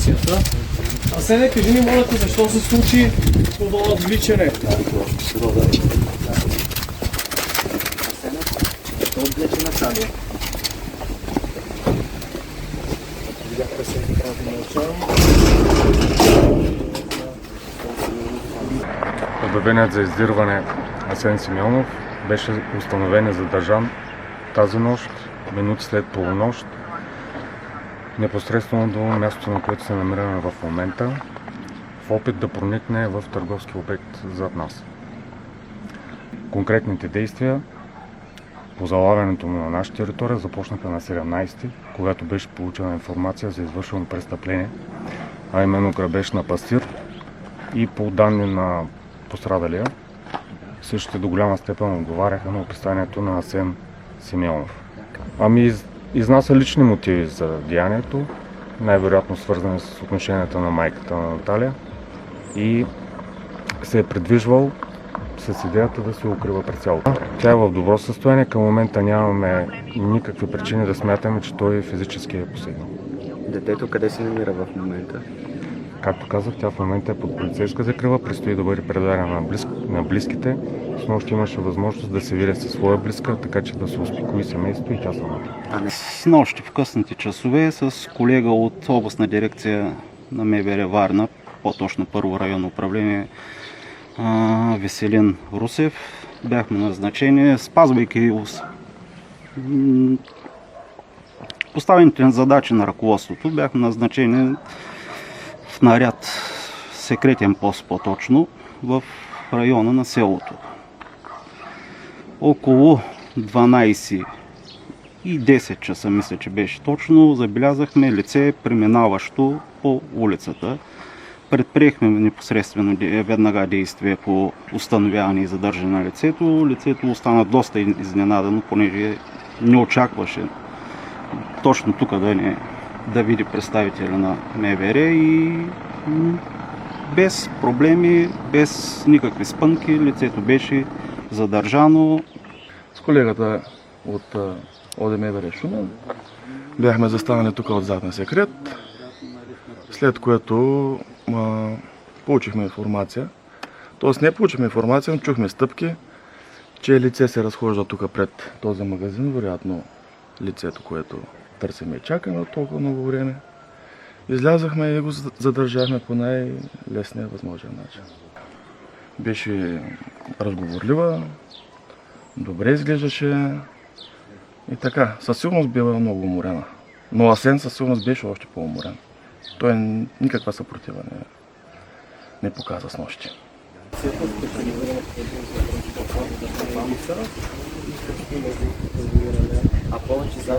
А сега кажи ни, моля те, защо се случи това отвличане? Защо отвлече на сади? Обявеният за издирване Асен Симеонов беше установен и задържан тази нощ, минути след полунощ, непосредствено до мястото, на което се намираме в момента, в опит да проникне в търговски обект зад нас. Конкретните действия по залавянето му на наша територия започнаха на 17-ти, когато беше получена информация за извършено престъпление, а именно грабеж на пастир, и по данни на пострадалия, същите до голяма степен отговаряха на описанието на Асен Симеонов. Изнася лични мотиви за деянието, най-вероятно свързани с отношенията на майката на Наталия, и се е придвижвал с идеята да се укрива през цялото. Тя е в добро състояние, към момента нямаме никакви причини да смятаме, че той физически е посегнал. Детето къде се намира в момента? Както казах, тя в момента е под полицейска закрила, предстои да бъде предадена на близките. Снощи имаше възможност да се види със своя близка, така че да се успокои семейството и тя самата. Снощи в късните часове с колега от областна дирекция на МВР Варна, по-точно първо районно управление Веселин Русев, бяхме назначени, спазвайки поставените задачи на ръководството, бяхме назначени в наряд секретен пост, по-точно в района на селото. Около 12 и 10 часа, мисля, че беше точно, забелязахме лице, преминаващо по улицата. Предприехме непосредствено веднага действие по установяване и задържане на лицето. Лицето остана доста изненадано, понеже не очакваше точно тук да види представителя на МВР, и без проблеми, без никакви спънки, лицето беше задържано. С колегата от ОДМВР Шумен бяхме застанали тук отзад на секрет, след което получихме информация. Тоест не получихме информация, но чухме стъпки, че лице се разхожда тук пред този магазин, вероятно лицето, което търсим и чакаме от толкова много време. Излязахме и го задържахме по най-лесния възможен начин. Беше разговорлива, добре изглеждаше и така. Със сигурност била много уморена. Но Асен със сигурност беше още по-уморен. Той никаква съпротива не показа с нощи. А повече за